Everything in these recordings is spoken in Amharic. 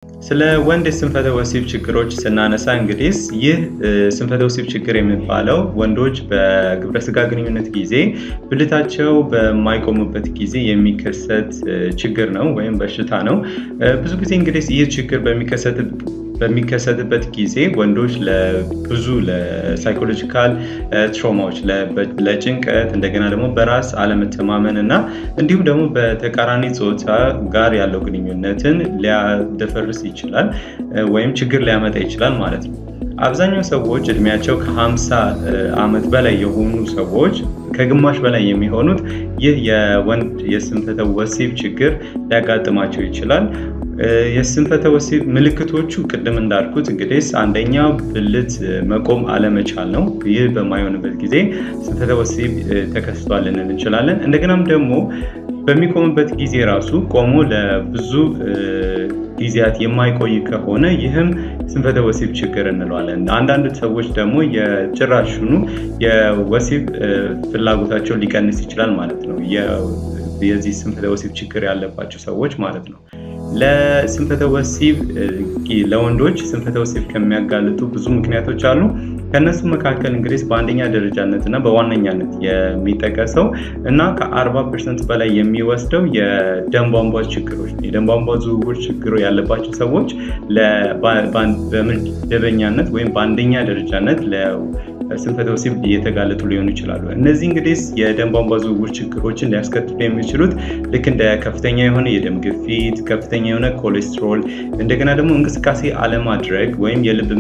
ስለ ወንድ የስንፈተ ወሲብ ችግሮች ስናነሳ እንግዲህ ይህ ስንፈተ ወሲብ ችግር የሚባለው ወንዶች በግብረ ስጋ ግንኙነት ጊዜ ብልታቸው በማይቆሙበት ጊዜ የሚከሰት ችግር ነው ወይም በሽታ ነው። ብዙ ጊዜ እንግዲህ ይህ ችግር በሚከሰትበት ጊዜ ወንዶች ለብዙ ለሳይኮሎጂካል ትራውማዎች፣ ለጭንቀት፣ እንደገና ደግሞ በራስ አለመተማመን እና እንዲሁም ደግሞ በተቃራኒ ጾታ ጋር ያለው ግንኙነትን ሊያደፈርስ ይችላል ወይም ችግር ሊያመጣ ይችላል ማለት ነው። አብዛኛው ሰዎች እድሜያቸው ከ50 ዓመት በላይ የሆኑ ሰዎች ከግማሽ በላይ የሚሆኑት ይህ የወንድ የስንፈተ ወሲብ ችግር ሊያጋጥማቸው ይችላል። የስንፈተ ወሲብ ምልክቶቹ ቅድም እንዳልኩት እንግዲህ አንደኛው ብልት መቆም አለመቻል ነው። ይህ በማይሆንበት ጊዜ ስንፈተ ወሲብ ተከስቷል ልንል እንችላለን። እንደገናም ደግሞ በሚቆምበት ጊዜ ራሱ ቆሞ ለብዙ ጊዜያት የማይቆይ ከሆነ ይህም ስንፈተ ወሲብ ችግር እንለዋለን። አንዳንድ ሰዎች ደግሞ የጭራሹኑ የወሲብ ፍላጎታቸው ሊቀንስ ይችላል ማለት ነው። የዚህ ስንፈተ ወሲብ ችግር ያለባቸው ሰዎች ማለት ነው። ለስንፈተ ወሲብ ለወንዶች ስንፈተ ወሲብ ከሚያጋልጡ ብዙ ምክንያቶች አሉ። ከነሱ መካከል እንግዲህ በአንደኛ ደረጃነት እና በዋነኛነት የሚጠቀሰው እና ከ40% በላይ የሚወስደው የደም ቧንቧ ችግሮች፣ የደም ቧንቧ ዝውውር ችግሩ ያለባቸው ሰዎች በመደበኛነት ወይም በአንደኛ ደረጃነት ለስንፈተ ወሲብ እየተጋለጡ ሊሆኑ ይችላሉ። እነዚህ እንግዲህ የደም ቧንቧ ዝውውር ችግሮችን ሊያስከትሉ የሚችሉት ልክ እንደ ከፍተኛ የሆነ የደም ግፊት፣ ከፍተኛ የሆነ ኮሌስትሮል፣ እንደገና ደግሞ እንቅስቃሴ አለማድረግ ወይም የልብ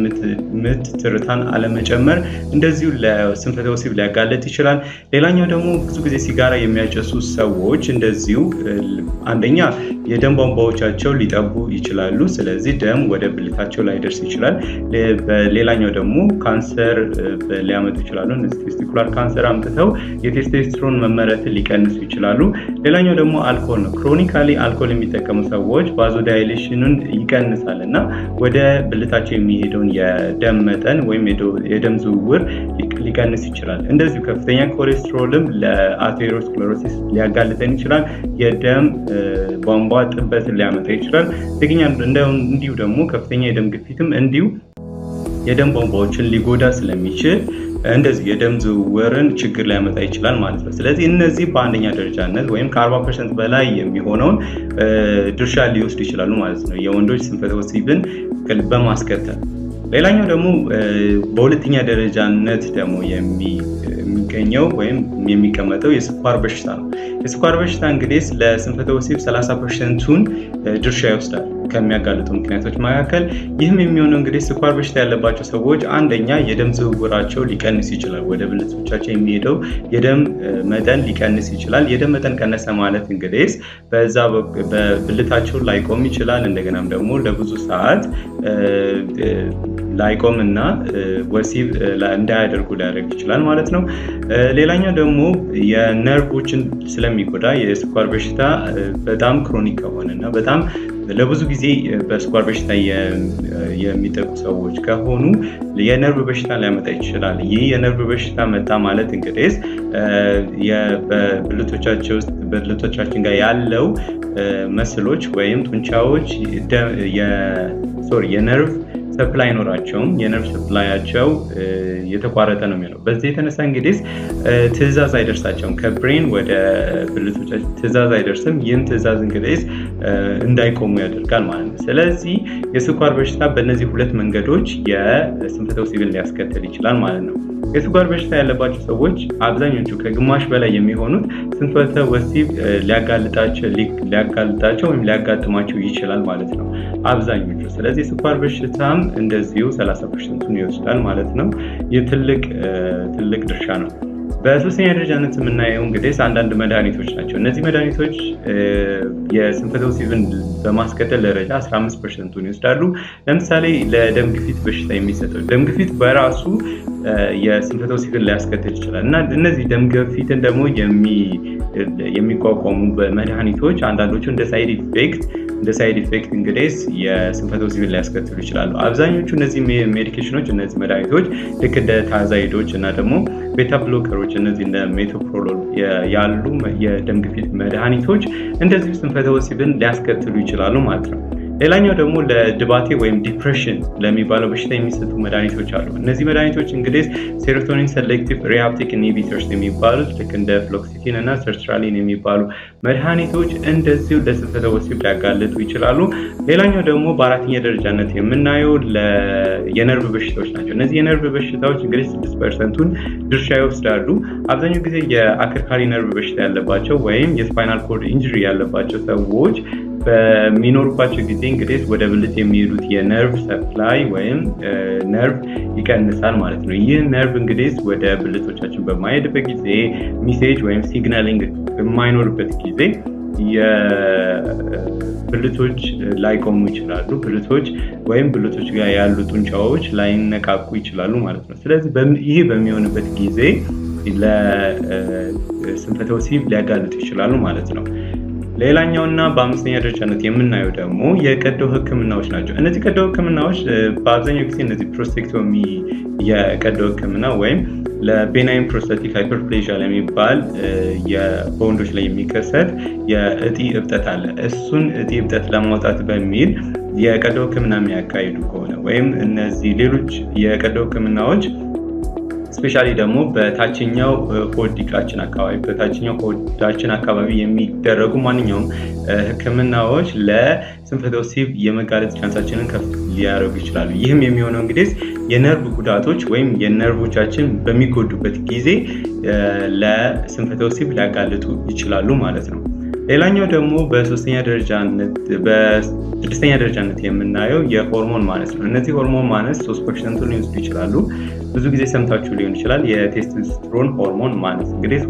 ምት ትርታን አለመጨመር እንደዚሁ ለስንፈተ ወሲብ ሊያጋለጥ ይችላል። ሌላኛው ደግሞ ብዙ ጊዜ ሲጋራ የሚያጨሱ ሰዎች እንደዚሁ አንደኛ የደም ቧንቧዎቻቸው ሊጠቡ ይችላሉ። ስለዚህ ደም ወደ ብልታቸው ላይ ደርስ ይችላል። ሌላኛው ደግሞ ካንሰር ሊያመጡ ይችላሉ። ቴስቲኩላር ካንሰር አምጥተው የቴስቶስትሮን መመረትን ሊቀንሱ ይችላሉ። ሌላኛው ደግሞ አልኮል ነው። ክሮኒካሊ አልኮል የሚጠቀሙ ሰዎች ቫዞዳይሌሽኑን ይቀንሳል እና ወደ ብልታቸው የሚሄደውን የደም መጠን ወይም የደም ዝውውር ሊቀንስ ይችላል። እንደዚሁ ከፍተኛ ኮሌስትሮልም ለአቴሮስክለሮሲስ ሊያጋልጠን ይችላል። የደም ቧንቧ ጥበትን ሊያመጣ ይችላል። እንዲሁ ደግሞ ከፍተኛ የደም ግፊትም እንዲሁ የደም ቧንቧዎችን ሊጎዳ ስለሚችል እንደዚህ የደም ዝውውርን ችግር ሊያመጣ ይችላል ማለት ነው። ስለዚህ እነዚህ በአንደኛ ደረጃነት ወይም ከ40% በላይ የሚሆነውን ድርሻ ሊወስዱ ይችላሉ ማለት ነው የወንዶች ስንፈተ ወሲብን በማስከተል። ሌላኛው ደግሞ በሁለተኛ ደረጃነት ደግሞ የሚገኘው ወይም የሚቀመጠው የስኳር በሽታ ነው። የስኳር በሽታ እንግዲህ ለስንፈተ ወሲብ 30%ቱን ድርሻ ይወስዳል ከሚያጋልጡ ምክንያቶች መካከል። ይህም የሚሆነው እንግዲህ ስኳር በሽታ ያለባቸው ሰዎች አንደኛ የደም ዝውውራቸው ሊቀንስ ይችላል። ወደ ብልቶቻቸው የሚሄደው የደም መጠን ሊቀንስ ይችላል። የደም መጠን ቀነሰ ማለት እንግዲህ በዛ በብልታቸው ላይቆም ይችላል። እንደገናም ደግሞ ለብዙ ሰዓት ላይቆም እና ወሲብ እንዳያደርጉ ሊያደርግ ይችላል ማለት ነው። ሌላኛው ደግሞ የነርቮችን ስለሚጎዳ የስኳር በሽታ በጣም ክሮኒክ ከሆነ እና በጣም ለብዙ ጊዜ በስኳር በሽታ የሚጠቁ ሰዎች ከሆኑ የነርቭ በሽታ ሊያመጣ ይችላል። ይህ የነርቭ በሽታ መጣ ማለት እንግዲህ በብልቶቻችን ጋር ያለው መስሎች ወይም ጡንቻዎች የነርቭ ሰፕላይ አይኖራቸውም። የነርቭ ሰፕላያቸው የተቋረጠ ነው የሚለው። በዚህ የተነሳ እንግዲህ ትዕዛዝ አይደርሳቸውም። ከብሬን ወደ ብልቶቻቸው ትዕዛዝ አይደርስም። ይህም ትዕዛዝ እንግዲህ እንዳይቆሙ ያደርጋል ማለት ነው። ስለዚህ የስኳር በሽታ በእነዚህ ሁለት መንገዶች የስንፈተ ወሲብን ሊያስከትል ይችላል ማለት ነው። የስኳር በሽታ ያለባቸው ሰዎች አብዛኞቹ ከግማሽ በላይ የሚሆኑት ስንፈተ ወሲብ ሊያጋልጣቸው ወይም ሊያጋጥማቸው ይችላል ማለት ነው አብዛኞቹ። ስለዚህ የስኳር በሽታም እንደዚሁ 30%ቱን ይወስዳል ማለት ነው። ይህ ትልቅ ድርሻ ነው። በሶስተኛ ደረጃነት የምናየው እንግዲህ አንዳንድ መድኃኒቶች ናቸው። እነዚህ መድኃኒቶች የስንፈተ ወሲብን በማስከተል ደረጃ 15%ቱን ይወስዳሉ። ለምሳሌ ለደም ግፊት በሽታ የሚሰጠው ደም ግፊት በራሱ የስንፈተ ወሲብን ሊያስከትል ይችላል እና እነዚህ ደም ግፊትን ደግሞ የሚቋቋሙ መድኃኒቶች አንዳንዶቹ እንደ ሳይድ ኢፌክት እንግዲህ የስንፈተ ወሲብን ሊያስከትሉ ይችላሉ። አብዛኞቹ እነዚህ ሜዲኬሽኖች እነዚህ መድኃኒቶች ልክ እንደ ታዛይዶች እና ደግሞ ቤታ ብሎከሮች እነዚህ እንደ ሜቶፕሮሎል ያሉ የደም ግፊት መድኃኒቶች እንደዚሁ ስንፈተ ወሲብን ሊያስከትሉ ይችላሉ ማለት ነው። ሌላኛው ደግሞ ለድባቴ ወይም ዲፕሬሽን ለሚባለው በሽታ የሚሰጡ መድኃኒቶች አሉ። እነዚህ መድኃኒቶች እንግዲህ ሴሮቶኒን ሴሌክቲቭ ሪአፕቴክ ኢንሂቢተርስ የሚባሉት ልክ እንደ ፍሎክሲቲን እና ሰርትራሊን የሚባሉ መድኃኒቶች እንደዚሁ ለስንፈተ ወሲብ ሊያጋልጡ ይችላሉ። ሌላኛው ደግሞ በአራተኛ ደረጃነት የምናየው የነርቭ በሽታዎች ናቸው። እነዚህ የነርቭ በሽታዎች እንግዲህ 6%ቱን ድርሻ ይወስዳሉ። አብዛኛው ጊዜ የአከርካሪ ነርቭ በሽታ ያለባቸው ወይም የስፓይናል ኮርድ ኢንጁሪ ያለባቸው ሰዎች በሚኖሩባቸው ጊዜ እንግዲህ ወደ ብልት የሚሄዱት የነርቭ ሰፕላይ ወይም ነርቭ ይቀንሳል ማለት ነው። ይህ ነርቭ እንግዲህ ወደ ብልቶቻችን በማይሄድበት ጊዜ ሚሴጅ ወይም ሲግናሊንግ በማይኖርበት ጊዜ የብልቶች ላይቆሙ ይችላሉ። ብልቶች ወይም ብልቶች ጋር ያሉ ጡንቻዎች ላይነቃቁ ይችላሉ ማለት ነው። ስለዚህ ይህ በሚሆንበት ጊዜ ለስንፈተ ወሲብ ሊያጋልጡ ይችላሉ ማለት ነው። ሌላኛውና በአምስተኛ ደረጃነት የምናየው ደግሞ የቀዶ ህክምናዎች ናቸው። እነዚህ ቀዶ ህክምናዎች በአብዛኛው ጊዜ እነዚህ ፕሮስቴክቶሚ የቀዶ ህክምና ወይም ለቤናይን ፕሮስታቲክ ሃይፐርፕሌዥያ የሚባል በወንዶች ላይ የሚከሰት የእጢ እብጠት አለ። እሱን እጢ እብጠት ለማውጣት በሚል የቀዶ ህክምና የሚያካሂዱ ከሆነ ወይም እነዚህ ሌሎች የቀዶ ህክምናዎች ስፔሻሊ ደግሞ በታችኛው ሆዳችን አካባቢ የሚደረጉ ማንኛውም ህክምናዎች ለስንፈተ ወሲብ የመጋለጥ ቻንሳችንን ከፍ ሊያደርጉ ይችላሉ። ይህም የሚሆነው እንግዲህ የነርቭ ጉዳቶች ወይም የነርቮቻችን በሚጎዱበት ጊዜ ለስንፈተ ወሲብ ሊያጋልጡ ይችላሉ ማለት ነው። ሌላኛው ደግሞ በስድስተኛ ደረጃነት የምናየው የሆርሞን ማነስ ነው። እነዚህ ሆርሞን ማነስ 3% ሊወስዱ ይችላሉ። ብዙ ጊዜ ሰምታችሁ ሊሆን ይችላል። የቴስቶስትሮን ሆርሞን ማነስ እንግዲህ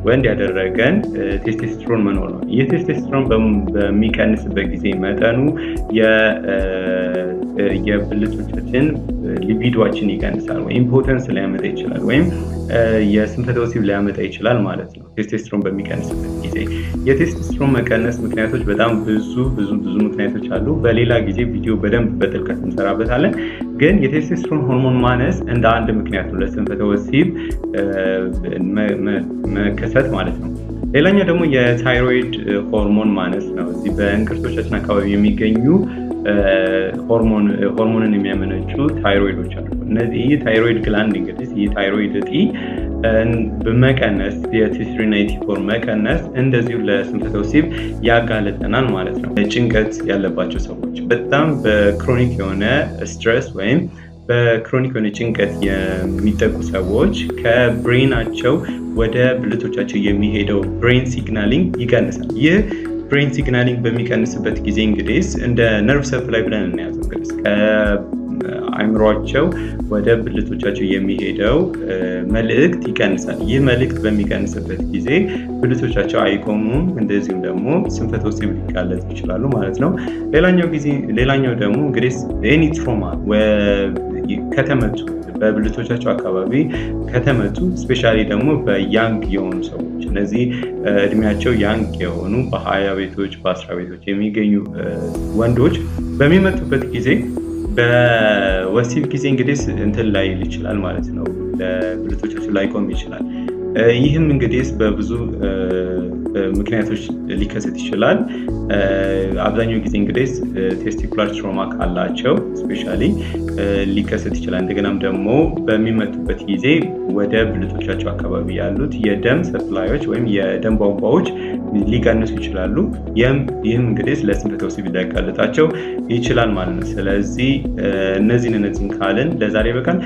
ወንድ ያደረገን ቴስቶስትሮን መኖር ነው። ይህ ቴስቶስትሮን በሚቀንስበት ጊዜ መጠኑ የብልቶቻችን ሊቢዶችን ይቀንሳል ወይም ፖተንስ ሊያመጣ ይችላል ወይም የስንፈተ ወሲብ ሊያመጣ ይችላል ማለት ነው። ቴስቶስትሮን በሚቀንስበት ጊዜ የቴስቶስትሮን መቀነስ ምክንያቶች በጣም ብዙ ምክንያቶች አሉ። በሌላ ጊዜ ቪዲዮ በደንብ በጥልቀት እንሰራበታለን። ግን የቴስቶስትሮን ሆርሞን ማነስ እንደ አንድ ምክንያት ነው ለስንፈተ ወሲብ መከሰት ማለት ነው። ሌላኛው ደግሞ የታይሮይድ ሆርሞን ማነስ ነው። እዚህ በእንቅርቶቻችን አካባቢ የሚገኙ ሆርሞንን የሚያመነጩ ታይሮይዶች አሉ። እነዚህ ታይሮይድ ግላንድ እንግዲህ የታይሮይድ እጢ በመቀነስ የቴስቶስትሮን መቀነስ እንደዚሁ ለስንፈተ ወሲብ ያጋለጠናል ማለት ነው። ጭንቀት ያለባቸው ሰዎች በጣም በክሮኒክ የሆነ ስትረስ ወይም በክሮኒክ የሆነ ጭንቀት የሚጠቁ ሰዎች ከብሬናቸው ወደ ብልቶቻቸው የሚሄደው ብሬን ሲግናሊንግ ይቀንሳል። ይህ ብሬን ሲግናሊንግ በሚቀንስበት ጊዜ እንግዲህ እንደ ነርቭ ሰፕላይ ብለን እናያዘው እንግዲህ ከአይምሯቸው ወደ ብልቶቻቸው የሚሄደው መልእክት ይቀንሳል። ይህ መልእክት በሚቀንስበት ጊዜ ብልቶቻቸው አይቆሙም፣ እንደዚሁም ደግሞ ስንፈተ ወሲብ ሊጋለጡ ይችላሉ ማለት ነው። ሌላኛው ደግሞ እንግዲህ ኤኒ ትሮማ ከተመቱ በብልቶቻቸው አካባቢ ከተመቱ ስፔሻሊ ደግሞ በያንግ የሆኑ ሰዎች እነዚህ እድሜያቸው ያንግ የሆኑ በ20 ቤቶች በ10 ቤቶች የሚገኙ ወንዶች በሚመቱበት ጊዜ በወሲብ ጊዜ እንግዲህ እንትን ላይ ይችላል ማለት ነው። ለብልቶቻቸው ላይ ቆም ይችላል። ይህም እንግዲህ በብዙ ምክንያቶች ሊከሰት ይችላል። አብዛኛው ጊዜ እንግዲህ ቴስቲኩላር ትሮማ ካላቸው ስፔሻሊ ሊከሰት ይችላል። እንደገናም ደግሞ በሚመቱበት ጊዜ ወደ ብልቶቻቸው አካባቢ ያሉት የደም ሰፕላዮች ወይም የደም ቧንቧዎች ሊቀንሱ ይችላሉ። ይህም እንግዲህ ለስንፈተ ወሲብ ሊያጋልጣቸው ይችላል ማለት ነው። ስለዚህ እነዚህን ካልን ለዛሬ በቃል